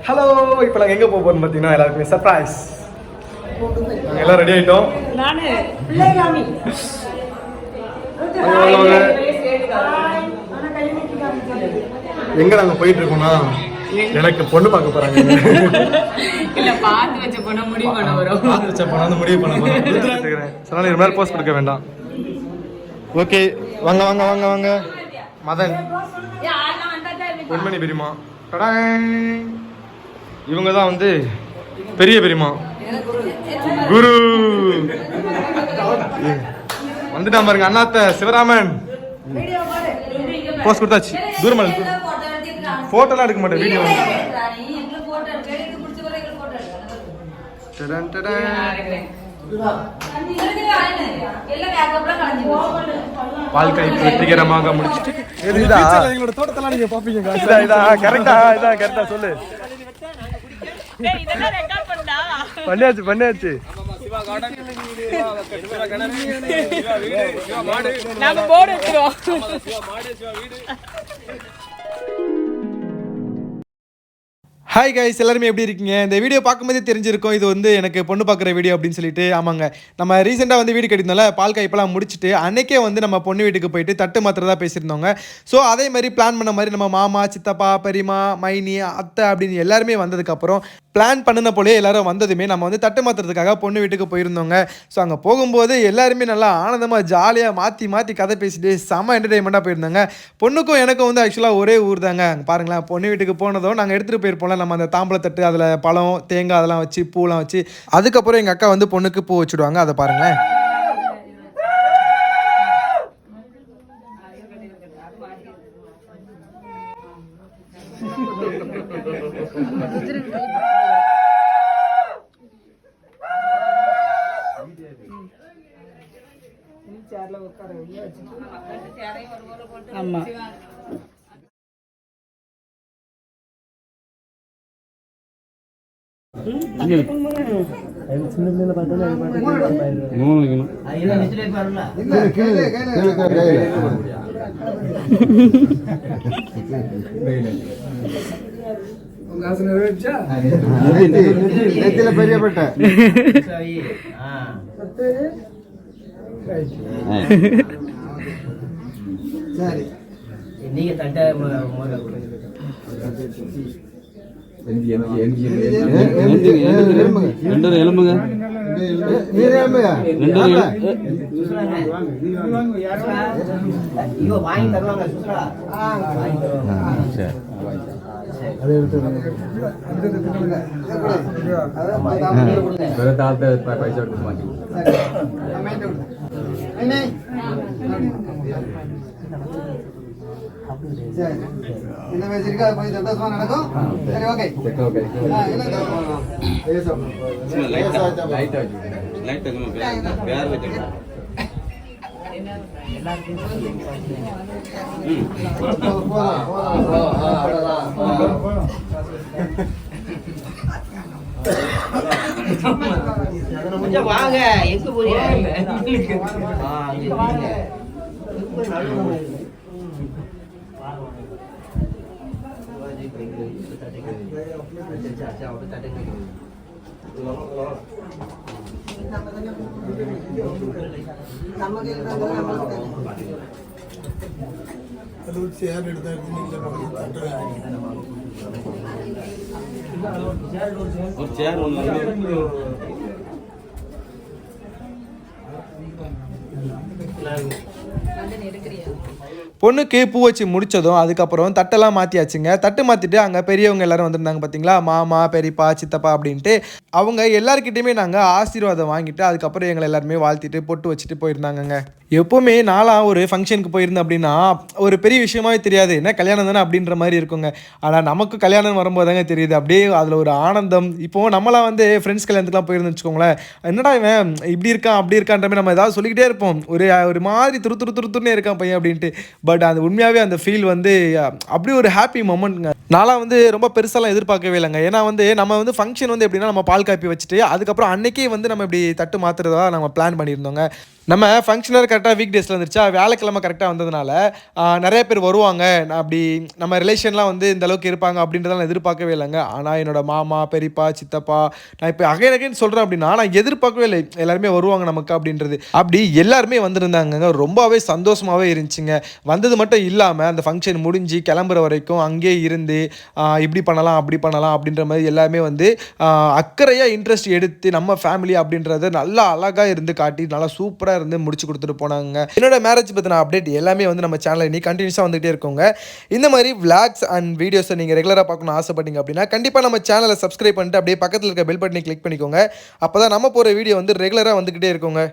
Hello, இப்போ நாங்கள் எங்கே போக போகிறோம் பார்த்தீங்கன்னா எல்லாருக்குமே சர்ப்ரைஸ். நாங்கள் எல்லாம் ரெடி ஆகிட்டோம். எங்கே நாங்கள் போயிட்டு இருக்கோம்னா எனக்கு பொண்ணு பார்க்க போறாங்க. இல்ல பாத்து வச்ச பொண்ண முடிவு பண்ண வரோம். பாத்து வச்ச பொண்ண வந்து முடிவு பண்ண போறோம். சனாலி ஒரு மாதிரி போஸ்ட் கொடுக்க வேண்டாம். ஓகே, வாங்க வாங்க வாங்க வாங்க. மதன் பொன்மணி பெரியமா, இவங்க தான் வந்து பெரிய பெரியமா குரு வந்துட்டான் பாருங்க. அண்ணாத்த சிவராமன் போஸ்ட் கொடுத்தாச்சு. தூரமா போட்டோலாம் எடுக்க மாட்டேன், வீடியோ. வாழ்க்கை வெற்றிகரமாக முடிச்சுட்டு எங்களோட தோட்டத்தெல்லாம் நீங்க பாப்பீங்க. கரெக்டா சொல்லு. பண்ணியாச்சு பண்ணியாச்சு. ஹாய் கைஸ், எல்லாருமே எப்படி இருக்கீங்க? இந்த வீடியோ பார்க்கும்போதே தெரிஞ்சிருக்கும் இது வந்து எனக்கு பொண்ணு பார்க்குற வீடியோ அப்படின்னு சொல்லிட்டு. ஆமாங்க, நம்ம ரீசெண்டாக வந்து வீடு கட்டியிருந்தோம்ல, பால் காய்ப்பெல்லாம் முடிச்சுட்டு அன்றைக்கே வந்து நம்ம பொண்ணு வீட்டுக்கு போயிட்டு தட்டு மாத்திரதான் பேசியிருந்தோங்க. ஸோ அதே மாதிரி பிளான் பண்ண மாதிரி நம்ம மாமா, சித்தப்பா, பெரியமா, மைனி, அத்தை அப்படின்னு எல்லாருமே வந்ததுக்கப்புறம் பிளான் பண்ணின போலே எல்லாரும் வந்ததுமே நம்ம வந்து தட்டு மாத்துறதுக்காக பொண்ணு வீட்டுக்கு போயிருந்தோங்க. ஸோ அங்கே போகும்போது எல்லாருமே நல்லா ஆனந்தமாக ஜாலியாக மாற்றி மாற்றி கதை பேசிட்டு செம்ம என்டர்டெயின்மெண்ட்டாக போயிருந்தாங்க. பொண்ணுக்கும் எனக்கும் வந்து ஆக்சுவலாக ஒரே ஊர் தாங்க. பாருங்களேன், பொண்ணு வீட்டுக்கு போனதும் நாங்கள் எடுத்துகிட்டு போயிருப்போம்ல நம்ம அந்த தாம்பளத்தட்டு, அதில் பழம், தேங்காய் அதெல்லாம் வச்சு பூலாம் வச்சு அதுக்கப்புறம் எங்கள் அக்கா வந்து பொண்ணுக்கு பூ வச்சுடுவாங்க. அதை பாருங்களேன். ஆமா, பெரியப்பட்ட சரி, நீங்க தட்ட எலும்புங்க வாங்கி தருவாங்க. பைசா கொடுக்க மாட்டேங்க. இந்த வயசுக்கு அது கொஞ்சம் சந்தோஷமா நடக்கும். சரி, ஓகே ஓகே. லைட் லைட் பேர் வெச்சா வாங்க. எங்க போறீங்க? பொண்ணுக்கு பூ வச்சு முடிச்சதும் அதுக்கப்புறம் தட்டெல்லாம் மாற்றியாச்சுங்க. தட்டு மாற்றிட்டு அங்கே பெரியவங்க எல்லாரும் வந்திருந்தாங்க பார்த்தீங்களா, மாமா, பெரியப்பா, சித்தப்பா அப்படின்ட்டு. அவங்க எல்லாருக்கிட்டையுமே நாங்கள் ஆசீர்வாதம் வாங்கிட்டு அதுக்கப்புறம் எங்களை எல்லாருமே வாழ்த்திட்டு பொட்டு வச்சுட்டு போயிருந்தாங்கங்க. எப்போவுமே நாளாக ஒரு ஃபங்க்ஷனுக்கு போயிருந்தேன் அப்படின்னா ஒரு பெரிய விஷயமாவே தெரியாது, என்ன கல்யாணம் தானே அப்படின்ற மாதிரி இருக்குங்க. ஆனால் நமக்கு கல்யாணம் வரும்போது தாங்க தெரியுது அப்படியே அதில் ஒரு ஆனந்தம். இப்போது நம்மளாம் வந்து ஃப்ரெண்ட்ஸ் கல்யாணத்துக்குலாம் போயிருந்தோம்னு வச்சுக்கோங்களேன், என்னடா இவன் இப்படி இருக்கான் அப்படி இருக்கான்ற மாதிரி நம்ம ஏதாவது சொல்லிக்கிட்டே இருப்போம், ஒரு மாதிரி துருத்துன்னே இருக்கான் பையன் அப்படின்ட்டு. பட் அது உண்மையாகவே அந்த ஃபீல் வந்து அப்படி ஒரு ஹாப்பி மொமெண்ட்ங்க. நான்லாம் வந்து ரொம்ப பெருசாலாம் எதிர்பார்க்கவே இல்லைங்க. ஏன்னா வந்து நம்ம வந்து ஃபங்க்ஷன் வந்து எப்படின்னா நம்ம பால் காப்பி வச்சுட்டு அதுக்கப்புறம் அன்னைக்கே வந்து நம்ம இப்படி தட்டு மாற்றுறதா நம்ம பிளான் பண்ணியிருந்தோங்க. நம்ம ஃபங்க்ஷனர் கரெக்டாக வீக் டேஸில் வந்துருச்சா, வியாழக்கிழமை கரெக்டாக வந்ததுனால நிறைய பேர் வருவாங்க. நான் அப்படி நம்ம ரிலேஷன்லாம் வந்து இந்த அளவுக்கு இருப்பாங்க அப்படின்றத நான் எதிர்பார்க்கவே இல்லைங்க. ஆனால் என்னோட மாமா, பெரியப்பா, சித்தப்பா, நான் இப்போ அகைன் சொல்கிறேன் அப்படின்னா, நான் எதிர்பார்க்கவே இல்லை எல்லாருமே வருவாங்க நமக்கு அப்படின்றது. அப்படி எல்லாருமே வந்திருந்தாங்கங்க. ரொம்பவே சந்தோஷமாகவே இருந்துச்சுங்க. வந்தது மட்டும் இல்லாமல் அந்த ஃபங்க்ஷன் முடிஞ்சு கிளம்புற வரைக்கும் அங்கேயே இருந்து இப்படி பண்ணலாம் அப்படி பண்ணலாம் அப்படின்ற மாதிரி எல்லாமே வந்து அக்கறையாக இன்ட்ரெஸ்ட் எடுத்து நம்ம ஃபேமிலி அப்படின்றத நல்லா அழகாக இருந்து காட்டி நல்லா சூப்பராக இருந்து முடிச்சு கொடுத்துட்டு போனாங்க. என்னோட மேரேஜ் பற்றின அப்டேட் எல்லாமே வந்து நம்ம சேனலில் நீ கண்டினியூஸாக வந்துகிட்டே இருக்கோங்க. இந்த மாதிரி விளாக்ஸ் அண்ட் வீடியோஸை நீங்கள் ரெகுலராக பார்க்கணும்னு ஆசைப்பட்டீங்க அப்படின்னா கண்டிப்பாக நம்ம சேனலை சப்ஸ்கிரைப் பண்ணிட்டு அப்படியே பக்கத்தில் இருக்க பெல் பட்டனை கிளிக் பண்ணிக்கோங்க. அப்போ தான் நம்ம போகிற வீடியோ வந்து ரெகுலராக வந்துக்கிட்டே இருக்குங்க.